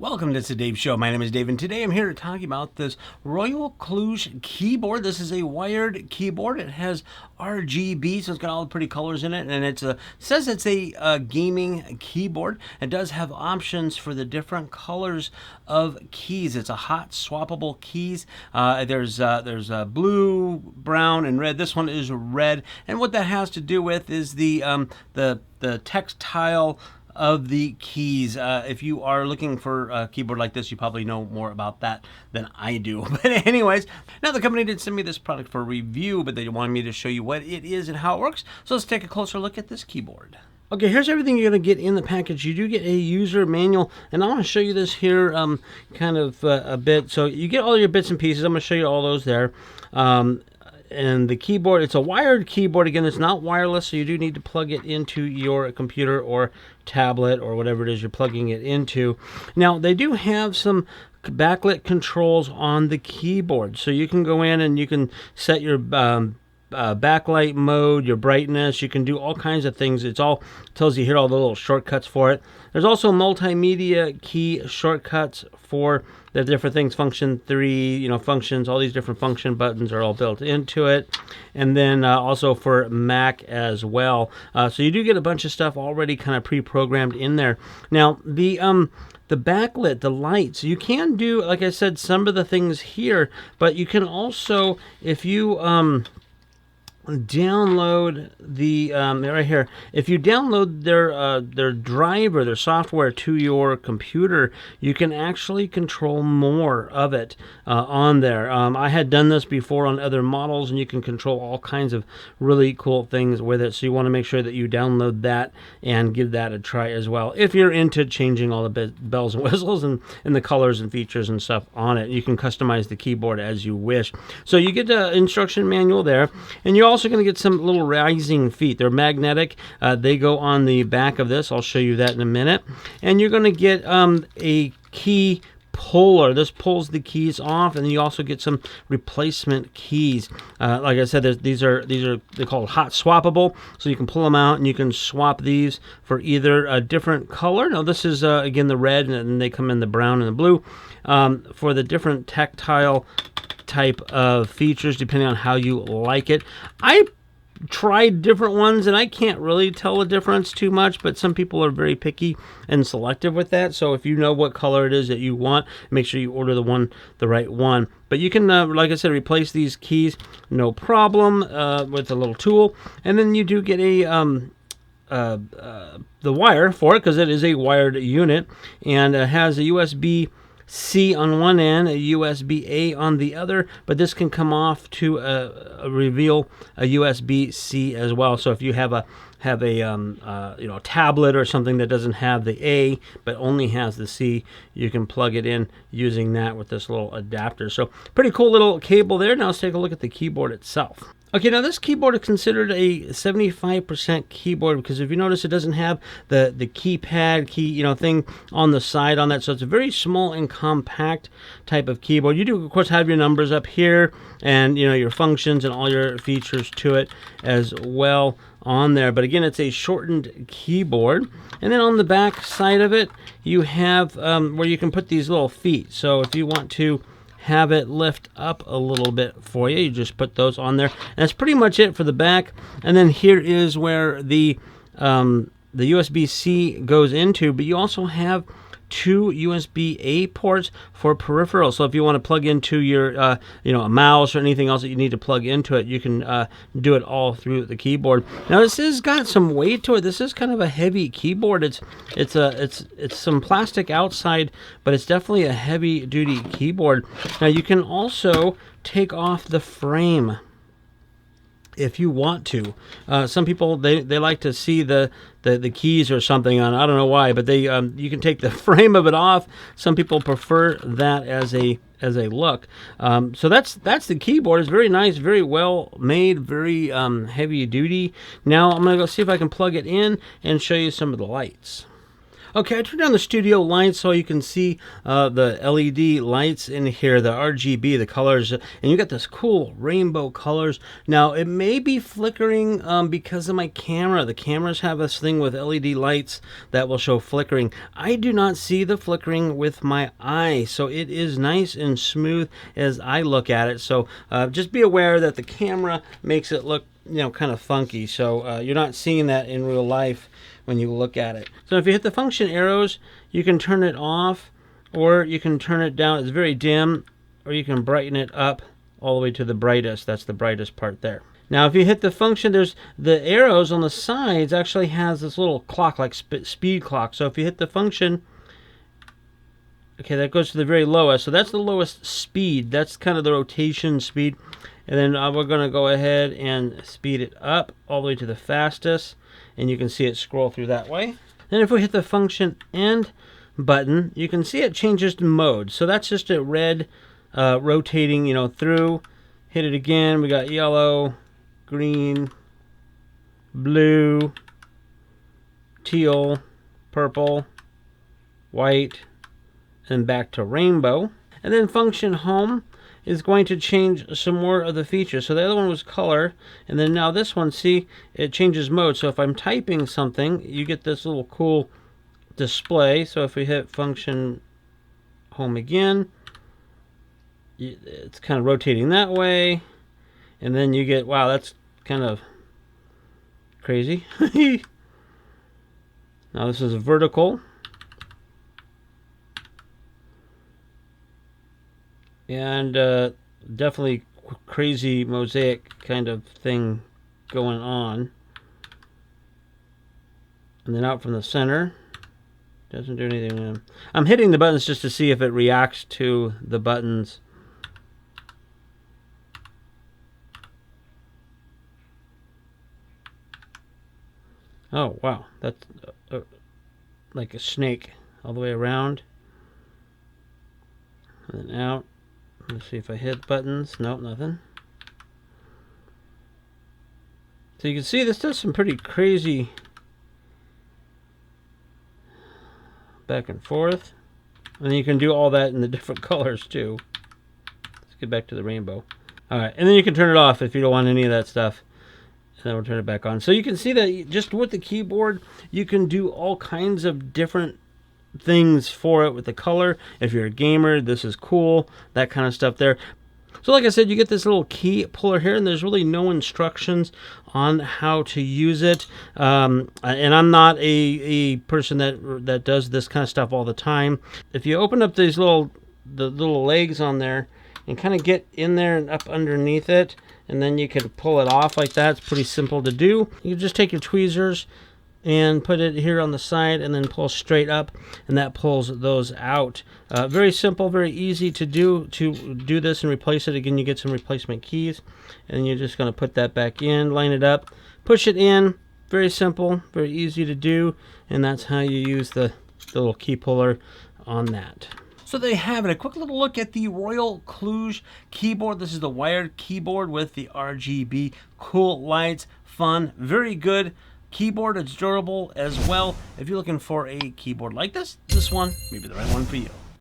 Welcome to the Dave Show. My name is Dave, and today I'm here talking about this Royal KLUDGE keyboard. This is a wired keyboard. It has RGB, so it's got all the pretty colors in it, and it says it's a gaming keyboard. It does have options for the different colors of keys. It's a hot swappable keys. There's blue, brown, and red. This one is red, and what that has to do with is the textile of the keys. If you are looking for a keyboard like this, you probably know more about that than I do. But anyways, now the company did send me this product for review, but they wanted me to show you what it is and how it works. So let's take a closer look at this keyboard. Okay, here's everything you're going to get in the package. You do get a user manual, and I want to show you this here kind of a bit. So you get all your bits and pieces. I'm going to show you all those there. And the keyboard, it's a wired keyboard. Again, it's not wireless, so you do need to plug it into your computer or tablet or whatever it is you're plugging it into. Now, they do have some backlit controls on the keyboard, so you can go in and you can set your backlight mode, your brightness. You can do all kinds of things. It's all tells you here all the little shortcuts for it. There's also multimedia key shortcuts for the different things. Function 3, functions, all these different function buttons are all built into it. And then also for Mac as well. So you do get a bunch of stuff already kind of pre-programmed in there. Now, the backlit, the lights, you can do, like I said, some of the things here, but you can also, if you download the right here, if you download their driver, their software to your computer, you can actually control more of it on there. I had done this before on other models, and you can control all kinds of really cool things with it. So you want to make sure that you download that and give that a try as well. If you're into changing all the bells and whistles and the colors and features and stuff on it, you can customize the keyboard as you wish. So you get the instruction manual there, and you're also going to get some little rising feet. They're magnetic. They go on the back of this. I'll show you that in a minute. And you're going to get a key puller. This pulls the keys off, and then you also get some replacement keys. Like I said, these are they're called hot swappable, so you can pull them out and you can swap these for either a different color. Now this is again the red, and then they come in the brown and the blue for the different tactile type of features depending on how you like it. I tried different ones, and I can't really tell the difference too much, but some people are very picky and selective with that. So if you know what color it is that you want, make sure you order the right one. But you can, like I said, replace these keys no problem with a little tool. And then you do get the wire for it, because it is a wired unit, and it has a USB-C on one end, a USB-A on the other, but this can come off to reveal a USB-C as well. So if you have a tablet or something that doesn't have the A but only has the C, you can plug it in using that with this little adapter. So pretty cool little cable there. Now let's take a look at the keyboard itself. Okay, now this keyboard is considered a 75% keyboard, because if you notice, it doesn't have the keypad thing on the side on that, so it's a very small and compact type of keyboard. You do, of course, have your numbers up here, and your functions and all your features to it as well on there. But again, it's a shortened keyboard. And then on the back side of it, you have where you can put these little feet. So if you want to have it lift up a little bit for you, you just put those on there, and that's pretty much it for the back. And then here is where the USB-C goes into, but you also have two USB-A ports for peripherals. So if you want to plug into your a mouse or anything else that you need to plug into it, you can do it all through the keyboard. Now this has got some weight to it. This is kind of a heavy keyboard. It's some plastic outside, but it's definitely a heavy duty keyboard. Now you can also take off the frame if you want to. Some people, they like to see the keys or something on. I don't know why, but you can take the frame of it off. Some people prefer that as a look. So that's the keyboard. It's very nice, very well made, very heavy duty. Now I'm gonna go see if I can plug it in and show you some of the lights. Okay, I turned on the studio lights so you can see the LED lights in here, the RGB, the colors, and you got this cool rainbow colors. Now, it may be flickering because of my camera. The cameras have this thing with LED lights that will show flickering. I do not see the flickering with my eye, so it is nice and smooth as I look at it. So just be aware that the camera makes it look, you know, kind of funky. So you're not seeing that in real life when you look at it. So if you hit the function arrows, you can turn it off, or you can turn it down. It's very dim, or you can brighten it up all the way to the brightest. That's the brightest part there. Now if you hit the function, there's the arrows on the sides actually has this little clock, like speed clock. So if you hit the function, okay, that goes to the very lowest. So that's the lowest speed. That's kind of the rotation speed. And then we're going to go ahead and speed it up all the way to the fastest. And you can see it scroll through that way. Then if we hit the function end button, you can see it changes to mode. So that's just a red rotating, you know, through. Hit it again. We got yellow, green, blue, teal, purple, white, and back to rainbow. And then function home is going to change some more of the features. So the other one was color, and then now this one, see, it changes mode. So if I'm typing something, you get this little cool display. So if we hit function home again, it's kind of rotating that way, and then you get, wow, that's kind of crazy. Now this is a vertical, and definitely crazy mosaic kind of thing going on. And then out from the center, doesn't do anything. I'm hitting the buttons just to see if it reacts to the buttons. Oh wow, that's like a snake all the way around and then out. Let's see if I hit buttons. Nope, nothing. So you can see this does some pretty crazy back and forth. And you can do all that in the different colors too. Let's get back to the rainbow. Alright, and then you can turn it off if you don't want any of that stuff. And then we'll turn it back on. So you can see that just with the keyboard, you can do all kinds of different things for it with the color. If you're a gamer, this is cool, that kind of stuff there. So like I said, you get this little key puller here, and there's really no instructions on how to use it. And I'm not a person that does this kind of stuff all the time. If you open up these the little legs on there and kind of get in there and up underneath it, and then you can pull it off like that. It's pretty simple to do. You just take your tweezers and put it here on the side and then pull straight up, and that pulls those out. Very simple, very easy to do this and replace it. Again, you get some replacement keys, and you're just going to put that back in, line it up, push it in. Very simple, very easy to do, and that's how you use the little key puller on that. So there you have it, a quick little look at the Royal KLUDGE keyboard. This is the wired keyboard with the RGB, cool lights, fun, very good keyboard. It's durable as well. If you're looking for a keyboard like this one may be the right one for you.